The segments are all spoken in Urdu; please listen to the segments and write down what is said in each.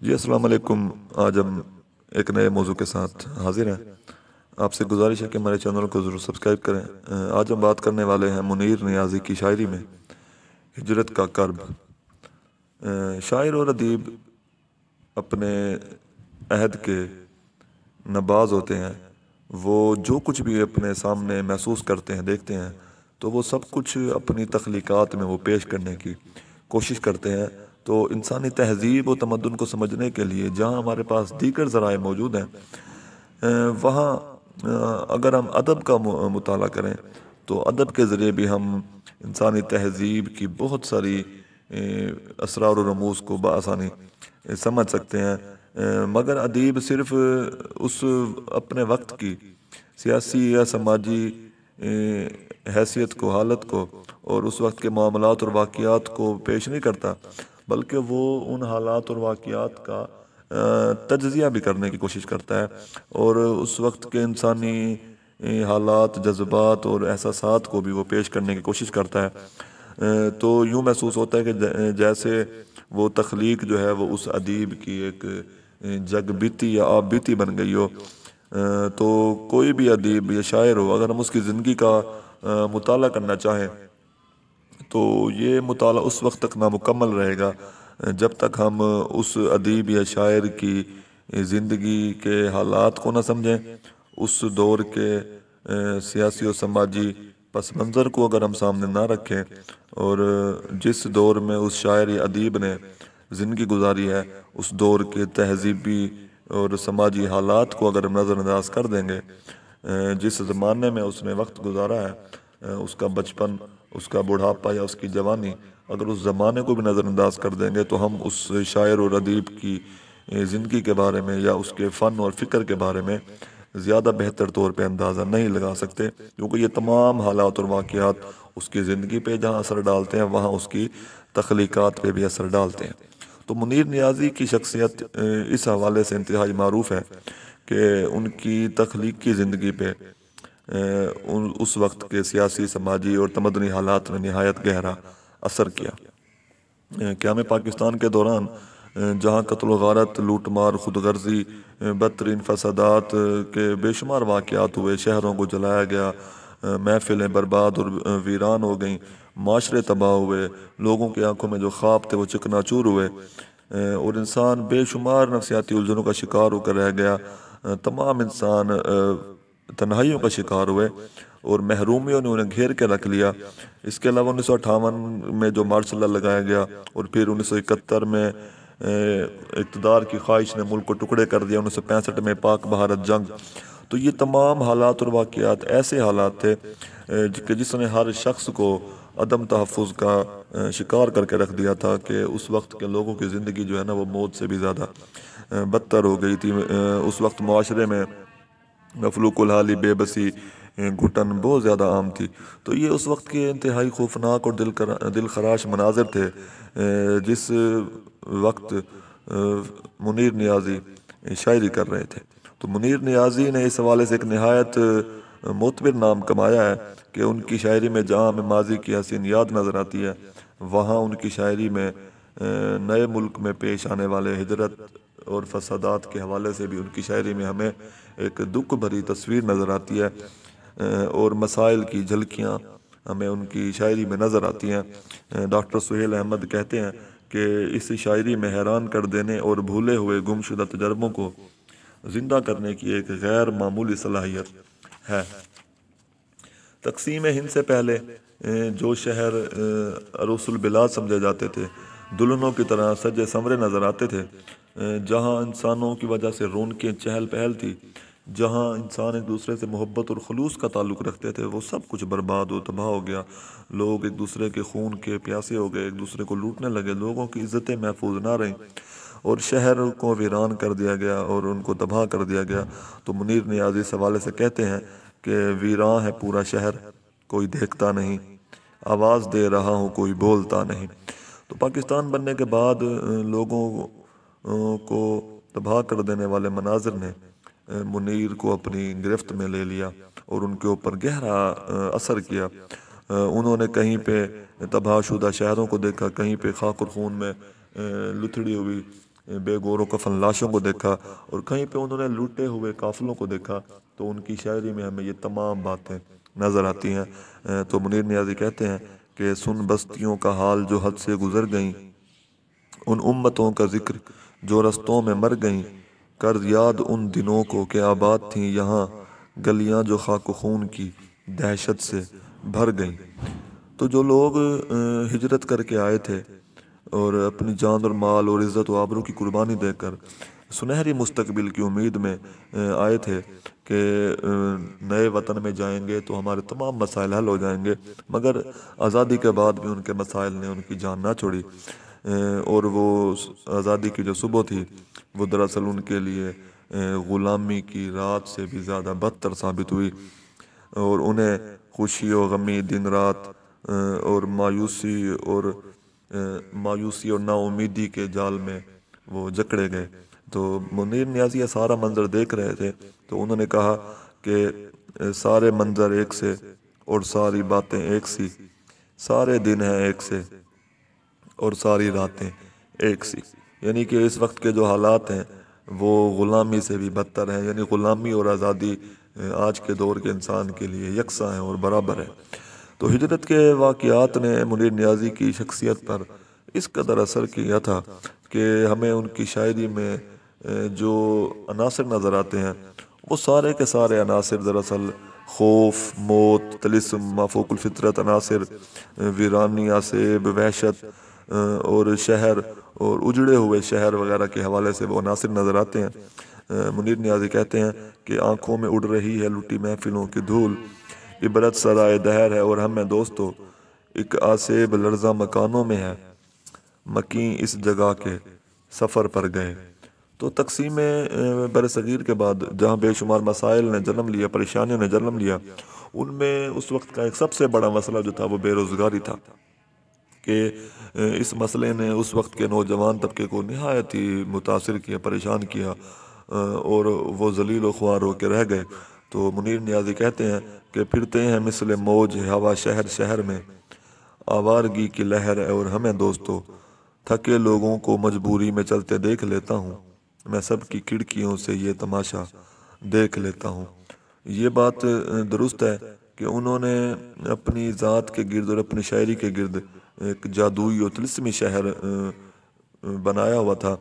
جی السلام علیکم۔ آج ہم ایک نئے موضوع کے ساتھ حاضر ہیں۔ آپ سے گزارش ہے کہ ہمارے چینل کو ضرور سبسکرائب کریں۔ آج ہم بات کرنے والے ہیں منیر نیازی کی شاعری میں ہجرت کا کرب۔ شاعر اور ادیب اپنے عہد کے نباز ہوتے ہیں۔ وہ جو کچھ بھی اپنے سامنے محسوس کرتے ہیں، دیکھتے ہیں، تو وہ سب کچھ اپنی تخلیقات میں وہ پیش کرنے کی کوشش کرتے ہیں۔ تو انسانی تہذیب و تمدن کو سمجھنے کے لیے جہاں ہمارے پاس دیگر ذرائع موجود ہیں، وہاں اگر ہم ادب کا مطالعہ کریں تو ادب کے ذریعے بھی ہم انسانی تہذیب کی بہت ساری اسرار و رموز کو بآسانی سمجھ سکتے ہیں۔ مگر ادیب صرف اس اپنے وقت کی سیاسی یا سماجی حیثیت کو، حالت کو اور اس وقت کے معاملات اور واقعات کو پیش نہیں کرتا، بلکہ وہ ان حالات اور واقعات کا تجزیہ بھی کرنے کی کوشش کرتا ہے اور اس وقت کے انسانی حالات، جذبات اور احساسات کو بھی وہ پیش کرنے کی کوشش کرتا ہے۔ تو یوں محسوس ہوتا ہے کہ جیسے وہ تخلیق جو ہے وہ اس ادیب کی ایک جگ بیتی یا آپ بیتی بن گئی ہو۔ تو کوئی بھی ادیب یا شاعر ہو، اگر ہم اس کی زندگی کا مطالعہ کرنا چاہیں تو یہ مطالعہ اس وقت تک نامکمل رہے گا جب تک ہم اس ادیب یا شاعر کی زندگی کے حالات کو نہ سمجھیں، اس دور کے سیاسی و سماجی پس منظر کو اگر ہم سامنے نہ رکھیں، اور جس دور میں اس شاعر یا ادیب نے زندگی گزاری ہے اس دور کے تہذیبی اور سماجی حالات کو اگر ہم نظر انداز کر دیں گے، جس زمانے میں اس نے وقت گزارا ہے، اس کا بچپن، اس کا بڑھاپا یا اس کی جوانی، اگر اس زمانے کو بھی نظر انداز کر دیں گے تو ہم اس شاعر اور ادیب کی زندگی کے بارے میں یا اس کے فن اور فکر کے بارے میں زیادہ بہتر طور پہ اندازہ نہیں لگا سکتے، کیونکہ یہ تمام حالات اور واقعات اس کی زندگی پہ جہاں اثر ڈالتے ہیں وہاں اس کی تخلیقات پہ بھی اثر ڈالتے ہیں۔ تو منیر نیازی کی شخصیت اس حوالے سے انتہائی معروف ہے کہ ان کی تخلیقی زندگی پہ اس وقت کے سیاسی، سماجی اور تمدنی حالات نے نہایت گہرا اثر کیا۔ قیام پاکستان کے دوران جہاں قتل و غارت، لوٹ مار، خود غرضی، بدترین فسادات کے بے شمار واقعات ہوئے، شہروں کو جلایا گیا، محفلیں برباد اور ویران ہو گئیں، معاشرے تباہ ہوئے، لوگوں کی آنکھوں میں جو خواب تھے وہ چکنا چور ہوئے، اور انسان بے شمار نفسیاتی الجھنوں کا شکار ہو کر رہ گیا، تمام انسان تنہائیوں کا شکار ہوئے اور محرومیوں نے انہیں گھیر کے رکھ لیا۔ اس کے علاوہ 1958 میں جو مارشل لا لگایا گیا اور پھر 1971 میں اقتدار کی خواہش نے ملک کو ٹکڑے کر دیا، 1965 میں پاک بھارت جنگ، تو یہ تمام حالات اور واقعات ایسے حالات تھے کہ جس نے ہر شخص کو عدم تحفظ کا شکار کر کے رکھ دیا تھا کہ اس وقت کے لوگوں کی زندگی جو ہے نا وہ موت سے بھی زیادہ بدتر ہو گئی تھی۔ اس وقت معاشرے میں مفلوق الحالی، بے بسی، گھٹن بہت زیادہ عام تھی۔ تو یہ اس وقت کے انتہائی خوفناک اور دل خراش مناظر تھے جس وقت منیر نیازی شاعری کر رہے تھے۔ تو منیر نیازی نے اس حوالے سے ایک نہایت معتبر نام کمایا ہے کہ ان کی شاعری میں جہاں ہمیں ماضی کی حسین یاد نظر آتی ہے، وہاں ان کی شاعری میں نئے ملک میں پیش آنے والے ہجرت اور فسادات کے حوالے سے بھی ان کی شاعری میں ہمیں ایک دکھ بھری تصویر نظر آتی ہے، اور مسائل کی جھلکیاں ہمیں ان کی شاعری میں نظر آتی ہیں۔ ڈاکٹر سہیل احمد کہتے ہیں کہ اس شاعری میں حیران کر دینے اور بھولے ہوئے گمشدہ تجربوں کو زندہ کرنے کی ایک غیر معمولی صلاحیت ہے۔ تقسیم ہند سے پہلے جو شہر عروس البلاد سمجھے جاتے تھے، دلہنوں کی طرح سجے سنورے نظر آتے تھے، جہاں انسانوں کی وجہ سے رونقیں چہل پہل تھی، جہاں انسان ایک دوسرے سے محبت اور خلوص کا تعلق رکھتے تھے، وہ سب کچھ برباد و تباہ ہو گیا۔ لوگ ایک دوسرے کے خون کے پیاسے ہو گئے، ایک دوسرے کو لوٹنے لگے، لوگوں کی عزتیں محفوظ نہ رہیں اور شہر کو ویران کر دیا گیا اور ان کو تباہ کر دیا گیا۔ تو منیر نیازی اس حوالے سے کہتے ہیں کہ ویراں ہے پورا شہر، کوئی دیکھتا نہیں، آواز دے رہا ہوں کوئی بولتا نہیں۔ تو پاکستان بننے کے بعد لوگوں کو تباہ کر دینے والے مناظر نے منیر کو اپنی گرفت میں لے لیا اور ان کے اوپر گہرا اثر کیا۔ انہوں نے کہیں پہ تباہ شدہ شہروں کو دیکھا، کہیں پہ خاک اور خون میں لتھڑی ہوئی بے گور و کفن لاشوں کو دیکھا، اور کہیں پہ انہوں نے لوٹے ہوئے قافلوں کو دیکھا، تو ان کی شاعری میں ہمیں یہ تمام باتیں نظر آتی ہیں۔ تو منیر نیازی کہتے ہیں کہ سن بستیوں کا حال جو حد سے گزر گئیں، ان امتوں کا ذکر جو رستوں میں مر گئیں، کر یاد ان دنوں کو کہ آباد تھیں یہاں گلیاں جو خاک و خون کی دہشت سے بھر گئیں۔ تو جو لوگ ہجرت کر کے آئے تھے اور اپنی جان اور مال اور عزت و آبرو کی قربانی دے کر سنہری مستقبل کی امید میں آئے تھے کہ نئے وطن میں جائیں گے تو ہمارے تمام مسائل حل ہو جائیں گے، مگر آزادی کے بعد بھی ان کے مسائل نے ان کی جان نہ چھوڑی، اور وہ آزادی کی جو صبح تھی وہ دراصل ان کے لیے غلامی کی رات سے بھی زیادہ بدتر ثابت ہوئی، اور انہیں خوشی و غمی دن رات اور مایوسی اور نا امیدی کے جال میں وہ جکڑے گئے۔ تو منیر نیازی یہ سارا منظر دیکھ رہے تھے، تو انہوں نے کہا کہ سارے منظر ایک سے اور ساری باتیں ایک سی، سارے دن ہیں ایک سے اور ساری راتیں ایک سی، یعنی کہ اس وقت کے جو حالات ہیں وہ غلامی سے بھی بدتر ہیں، یعنی غلامی اور آزادی آج کے دور کے انسان کے لیے یکساں ہیں اور برابر ہے۔ تو ہجرت کے واقعات نے منیر نیازی کی شخصیت پر اس قدر اثر کیا تھا کہ ہمیں ان کی شاعری میں جو عناصر نظر آتے ہیں وہ سارے کے سارے عناصر دراصل خوف، موت، طلسم، مافوق الفطرت عناصر، ویرانی، آسیب، وحشت اور شہر اور اجڑے ہوئے شہر وغیرہ کے حوالے سے وہ عناصر نظر آتے ہیں۔ منیر نیازی کہتے ہیں کہ آنکھوں میں اڑ رہی ہے لٹی محفلوں کی دھول، عبرت سرائے دہر ہے اور ہمیں دوستو ایک آسیب لرزاں مکانوں میں ہے، مکیں اس جگہ کے سفر پر گئے۔ تو تقسیم برصغیر کے بعد جہاں بے شمار مسائل نے جنم لیا، پریشانیوں نے جنم لیا، ان میں اس وقت کا ایک سب سے بڑا مسئلہ جو تھا وہ بے روزگاری تھا، کہ اس مسئلے نے اس وقت کے نوجوان طبقے کو نہایت ہی متاثر کیا، پریشان کیا، اور وہ ذلیل و خوار ہو کے رہ گئے۔ تو منیر نیازی کہتے ہیں کہ پھرتے ہیں مثل موج ہوا شہر شہر میں، آوارگی کی لہر ہے اور ہمیں دوستو تھکے لوگوں کو مجبوری میں چلتے دیکھ لیتا ہوں، میں سب کی کھڑکیوں سے یہ تماشا دیکھ لیتا ہوں۔ یہ بات درست ہے کہ انہوں نے اپنی ذات کے گرد اور اپنی شاعری کے گرد ایک جادوئی اور طلسمی شہر بنایا ہوا تھا،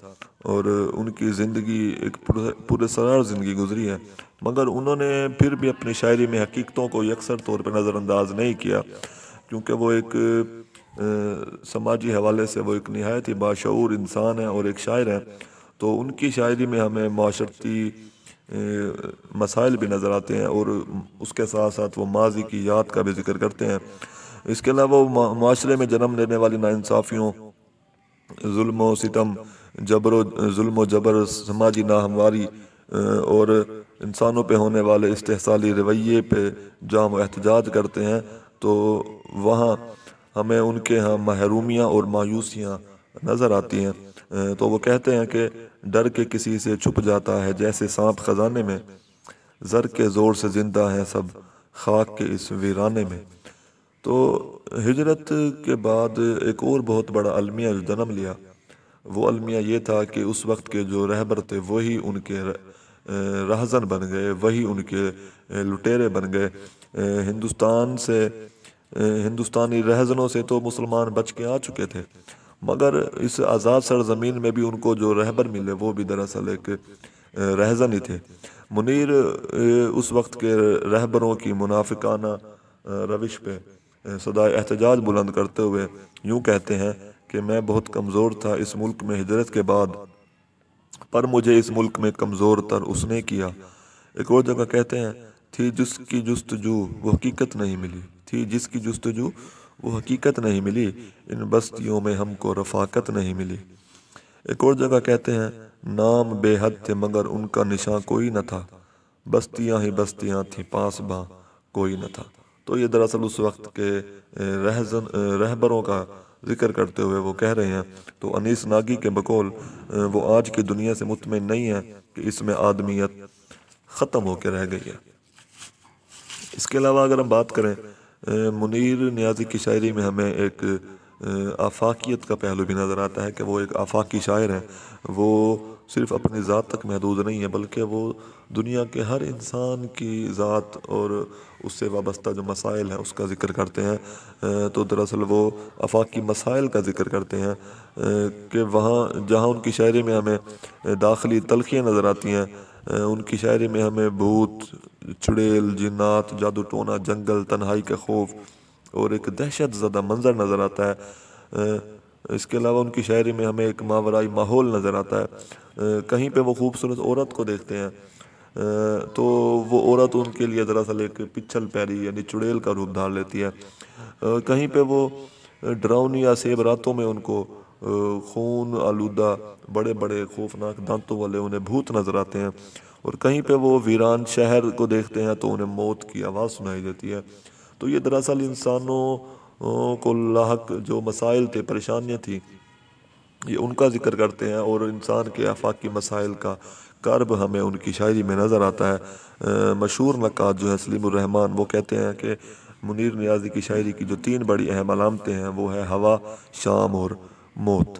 اور ان کی زندگی ایک پراسرار زندگی گزری ہے، مگر انہوں نے پھر بھی اپنی شاعری میں حقیقتوں کو یکسر طور پر نظر انداز نہیں کیا، کیونکہ وہ ایک سماجی حوالے سے وہ ایک نہایت ہی باشعور انسان ہے اور ایک شاعر ہے۔ تو ان کی شاعری میں ہمیں معاشرتی مسائل بھی نظر آتے ہیں، اور اس کے ساتھ ساتھ وہ ماضی کی یاد کا بھی ذکر کرتے ہیں۔ اس کے علاوہ وہ معاشرے میں جنم لینے والی ناانصافیوں، ظلم و ستم، ظلم و جبر، سماجی ناہمواری اور انسانوں پہ ہونے والے استحصالی رویے پہ جہاں وہ احتجاج کرتے ہیں، تو وہاں ہمیں ان کے ہاں محرومیاں اور مایوسیاں نظر آتی ہیں۔ تو وہ کہتے ہیں کہ ڈر کے کسی سے چھپ جاتا ہے جیسے سانپ خزانے میں، زر کے زور سے زندہ ہیں سب خاک کے اس ویرانے میں۔ تو ہجرت کے بعد ایک اور بہت بڑا المیہ جنم لیا، وہ المیہ یہ تھا کہ اس وقت کے جو رہبر تھے وہی ان کے رہزن بن گئے، وہی ان کے لٹیرے بن گئے۔ ہندوستانی رہزنوں سے تو مسلمان بچ کے آ چکے تھے، مگر اس آزاد سرزمین میں بھی ان کو جو رہبر ملے وہ بھی دراصل ایک رہزن ہی تھے۔ منیر اس وقت کے رہبروں کی منافقانہ روش پہ صدائے احتجاج بلند کرتے ہوئے یوں کہتے ہیں کہ میں بہت کمزور تھا اس ملک میں ہجرت کے بعد، پر مجھے اس ملک میں کمزور تر اس نے کیا۔ ایک اور جگہ کہتے ہیں تھی جس کی جستجو وہ حقیقت نہیں ملی، تھی جس کی جستجو وہ حقیقت نہیں ملی، ان بستیوں میں ہم کو رفاقت نہیں ملی۔ ایک اور جگہ کہتے ہیں نام بے حد تھے مگر ان کا نشاں کوئی نہ تھا، بستیاں ہی بستیاں تھیں پاس باں کوئی نہ تھا۔ تو یہ دراصل اس وقت کے رہبروں کا ذکر کرتے ہوئے وہ کہہ رہے ہیں۔ تو انیس ناگی کے بقول وہ آج کی دنیا سے مطمئن نہیں ہے کہ اس میں آدمیت ختم ہو کے رہ گئی ہے۔ اس کے علاوہ اگر ہم بات کریں منیر نیازی کی شاعری میں ہمیں ایک آفاقیت کا پہلو بھی نظر آتا ہے کہ وہ ایک آفاقی شاعر ہے. وہ صرف اپنی ذات تک محدود نہیں ہے بلکہ وہ دنیا کے ہر انسان کی ذات اور اس سے وابستہ جو مسائل ہیں اس کا ذکر کرتے ہیں. تو دراصل وہ آفاقی مسائل کا ذکر کرتے ہیں کہ وہاں جہاں ان کی شاعری میں ہمیں داخلی تلخیاں نظر آتی ہیں، ان کی شاعری میں ہمیں بھوت، چڑیل، جنات، جادو ٹونا، جنگل، تنہائی کا خوف اور ایک دہشت زدہ منظر نظر آتا ہے. اس کے علاوہ ان کی شاعری میں ہمیں ایک ماورائی ماحول نظر آتا ہے. کہیں پہ وہ خوبصورت عورت کو دیکھتے ہیں تو وہ عورت ان کے لیے دراصل ایک پچھل پیری یعنی چڑیل کا روپ دھار لیتی ہے. کہیں پہ وہ ڈراؤنی یا سیب راتوں میں ان کو خون آلودہ بڑے بڑے خوفناک دانتوں والے انہیں بھوت نظر آتے ہیں، اور کہیں پہ وہ ویران شہر کو دیکھتے ہیں تو انہیں موت کی آواز سنائی دیتی ہے. تو یہ دراصل انسانوں کو لاحق جو مسائل تھے، پریشانیاں تھیں، یہ ان کا ذکر کرتے ہیں، اور انسان کے آفاقی مسائل کا کرب ہمیں ان کی شاعری میں نظر آتا ہے. مشہور نقاد جو ہے سلیم الرحمن، وہ کہتے ہیں کہ منیر نیازی کی شاعری کی جو 3 بڑی اہم علامتیں ہیں وہ ہے ہوا، شام اور موت.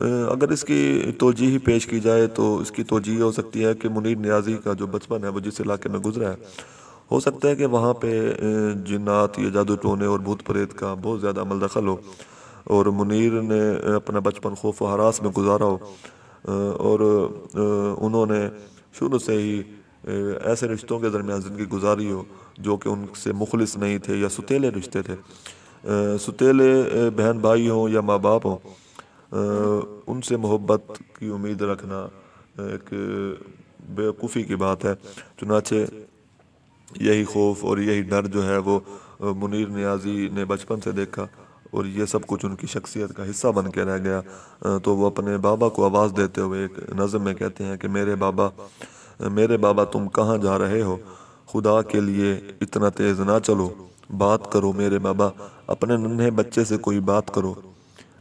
اگر اس کی توجیہ پیش کی جائے تو اس کی توجیہ ہو سکتی ہے کہ منیر نیازی کا جو بچپن ہے وہ جس علاقے میں گزرا ہے، ہو سکتا ہے کہ وہاں پہ جنات یا جادو ٹونے اور بھوت پریت کا بہت زیادہ عمل دخل ہو، اور منیر نے اپنا بچپن خوف و ہراس میں گزارا ہو، اور انہوں نے شروع سے ہی ایسے رشتوں کے درمیان زندگی گزاری ہو جو کہ ان سے مخلص نہیں تھے یا ستیلے رشتے تھے. ستیلے بہن بھائی ہوں یا ماں باپ ہوں، ان سے محبت کی امید رکھنا ایک بیوقوفی کی بات ہے. چنانچہ یہی خوف اور یہی ڈر جو ہے وہ منیر نیازی نے بچپن سے دیکھا، اور یہ سب کچھ ان کی شخصیت کا حصہ بن کے رہ گیا. تو وہ اپنے بابا کو آواز دیتے ہوئے ایک نظم میں کہتے ہیں کہ میرے بابا تم کہاں جا رہے ہو، خدا کے لیے اتنا تیز نہ چلو، بات کرو میرے بابا، اپنے ننھے بچے سے کوئی بات کرو،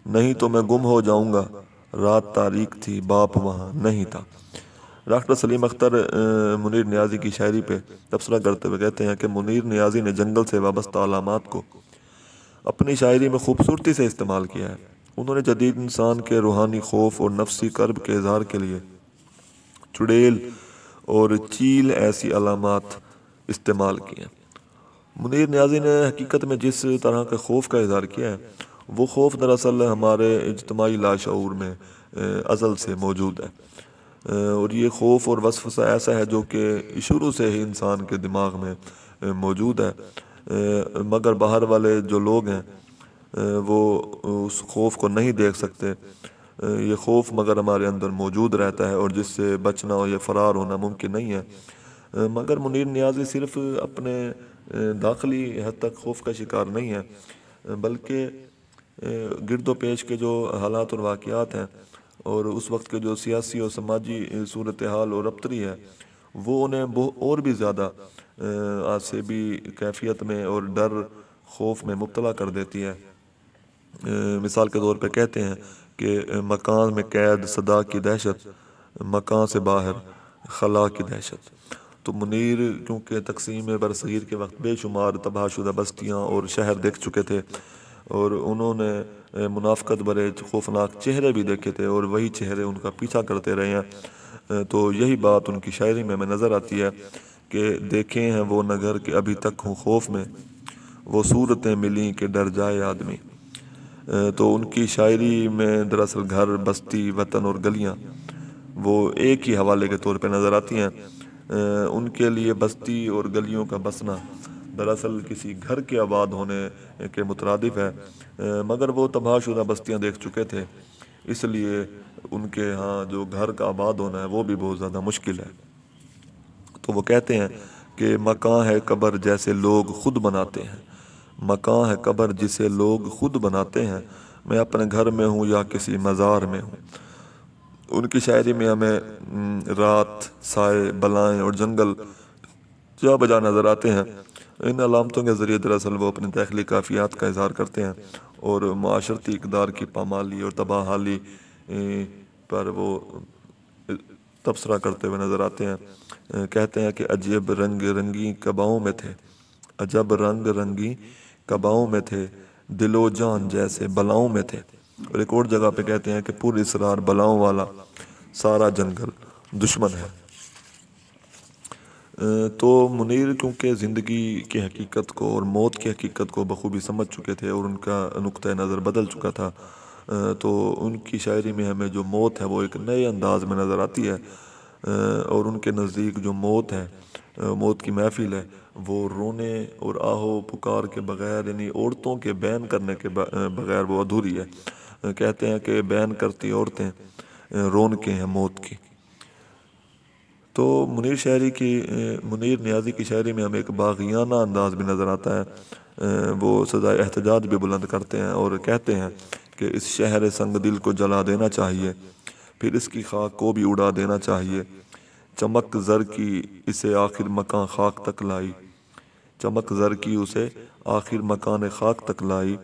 نہیں تو میں گم ہو جاؤں گا، رات تاریک تھی باپ وہاں نہیں تھا. ڈاکٹر سلیم اختر منیر نیازی کی شاعری پہ تبصرہ کرتے ہوئے کہتے ہیں کہ منیر نیازی نے جنگل سے وابستہ علامات کو اپنی شاعری میں خوبصورتی سے استعمال کیا ہے. انہوں نے جدید انسان کے روحانی خوف اور نفسی کرب کے اظہار کے لیے چڑیل اور چیل ایسی علامات استعمال کی ہیں. منیر نیازی نے حقیقت میں جس طرح کے خوف کا اظہار کیا ہے وہ خوف دراصل ہمارے اجتماعی لاشعور میں ازل سے موجود ہے، اور یہ خوف اور وسوسہ ایسا ہے جو کہ شروع سے ہی انسان کے دماغ میں موجود ہے، مگر باہر والے جو لوگ ہیں وہ اس خوف کو نہیں دیکھ سکتے. یہ خوف مگر ہمارے اندر موجود رہتا ہے اور جس سے بچنا یا فرار ہونا ممکن نہیں ہے. مگر منیر نیازی صرف اپنے داخلی حد تک خوف کا شکار نہیں ہے، بلکہ گرد و پیش کے جو حالات اور واقعات ہیں اور اس وقت کے جو سیاسی اور سماجی صورتحال اور ربطری ہے وہ انہیں اور بھی زیادہ عصبی کیفیت میں اور ڈر خوف میں مبتلا کر دیتی ہے. مثال کے طور پہ کہتے ہیں کہ مکان میں قید صدا کی دہشت، مکان سے باہر خلا کی دہشت. تو منیر کیونکہ تقسیم برصغیر کے وقت بے شمار تباہ شدہ بستیاں اور شہر دیکھ چکے تھے، اور انہوں نے منافقت بھرے خوفناک چہرے بھی دیکھے تھے، اور وہی چہرے ان کا پیچھا کرتے رہے ہیں. تو یہی بات ان کی شاعری میں ہمیں نظر آتی ہے کہ دیکھیں ہیں وہ نگر کہ ابھی تک ہوں خوف میں، وہ صورتیں ملیں کہ ڈر جائے آدمی. تو ان کی شاعری میں دراصل گھر، بستی، وطن اور گلیاں وہ ایک ہی حوالے کے طور پہ نظر آتی ہیں. ان کے لیے بستی اور گلیوں کا بسنا دراصل کسی گھر کے آباد ہونے کے مترادف ہے، مگر وہ تباہ شدہ بستیاں دیکھ چکے تھے، اس لیے ان کے ہاں جو گھر کا آباد ہونا ہے وہ بھی بہت زیادہ مشکل ہے. تو وہ کہتے ہیں کہ مکان ہے قبر جیسے لوگ خود بناتے ہیں، مکان ہے قبر جسے لوگ خود بناتے ہیں، میں اپنے گھر میں ہوں یا کسی مزار میں ہوں. ان کی شاعری میں ہمیں رات، سائے، بلائیں اور جنگل جا بجا نظر آتے ہیں. ان علامتوں کے ذریعے دراصل وہ اپنے داخلی کیفیات کا اظہار کرتے ہیں اور معاشرتی اقدار کی پامالی اور تباہ حالی پر وہ تبصرہ کرتے ہوئے نظر آتے ہیں. کہتے ہیں کہ عجب رنگ رنگی قباؤں میں تھے، عجب رنگ رنگی قباؤں میں تھے، دل و جان جیسے بلاؤں میں تھے. اور ایک اور جگہ پہ کہتے ہیں کہ پر اسرار بلاؤں والا سارا جنگل دشمن ہے. تو منیر کیونکہ زندگی کی حقیقت کو اور موت کی حقیقت کو بخوبی سمجھ چکے تھے اور ان کا نقطہ نظر بدل چکا تھا، تو ان کی شاعری میں ہمیں جو موت ہے وہ ایک نئے انداز میں نظر آتی ہے. اور ان کے نزدیک جو موت ہے، موت کی محفل ہے، وہ رونے اور آہو پکار کے بغیر، یعنی عورتوں کے بیان کرنے کے بغیر وہ ادھوری ہے. کہتے ہیں کہ بیان کرتی عورتیں رون کے ہیں موت کی. تو منیر نیازی کی شاعری میں ہمیں ایک باغیانہ انداز بھی نظر آتا ہے. وہ سزائے احتجاج بھی بلند کرتے ہیں اور کہتے ہیں کہ اس شہر سنگ دل کو جلا دینا چاہیے، پھر اس کی خاک کو بھی اڑا دینا چاہیے. چمک زر کی اسے آخر مکان خاک تک لائی، چمک زر کی اسے آخر مکان خاک تک لائی.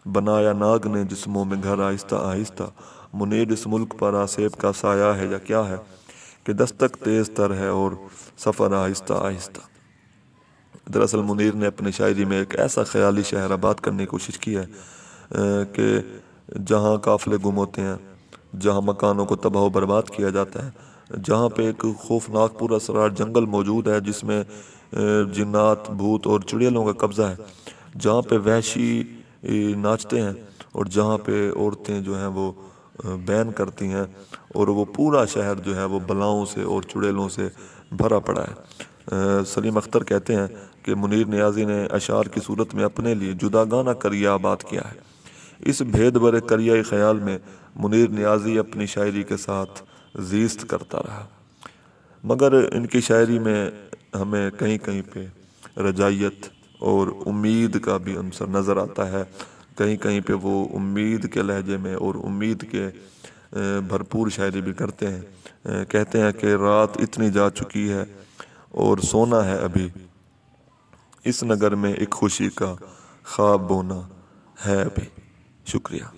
بنایا ناگ نے جسموں میں گھر آہستہ آہستہ، منیر اس ملک پر آسیب کا سایہ ہے یا کیا ہے کہ دستک تیز تر ہے اور سفر آہستہ آہستہ. دراصل منیر نے اپنی شاعری میں ایک ایسا خیالی شہر آباد کرنے کی کوشش کی ہے کہ جہاں قافلے گم ہوتے ہیں، جہاں مکانوں کو تباہ و برباد کیا جاتا ہے، جہاں پہ ایک خوفناک پر اسرار جنگل موجود ہے جس میں جنات، بھوت اور چڑیلوں کا قبضہ ہے، جہاں پہ وحشی ناچتے ہیں اور جہاں پہ عورتیں جو ہیں وہ بیان کرتی ہیں، اور وہ پورا شہر جو ہے وہ بلاؤں سے اور چڑیلوں سے بھرا پڑا ہے. سلیم اختر کہتے ہیں کہ منیر نیازی نے اشعار کی صورت میں اپنے لیے جداگانہ قریہ آباد کیا ہے. اس بھید برے قریۂ خیال میں منیر نیازی اپنی شاعری کے ساتھ زیست کرتا رہا، مگر ان کی شاعری میں ہمیں کہیں کہیں پہ رجائیت اور امید کا بھی عنصر نظر آتا ہے. کہیں کہیں پہ وہ امید کے لہجے میں اور امید کے بھرپور شاعری بھی کرتے ہیں. کہتے ہیں کہ رات اتنی جا چکی ہے اور سونا ہے ابھی، اس نگر میں ایک خوشی کا خواب بونا ہے ابھی. شکریہ.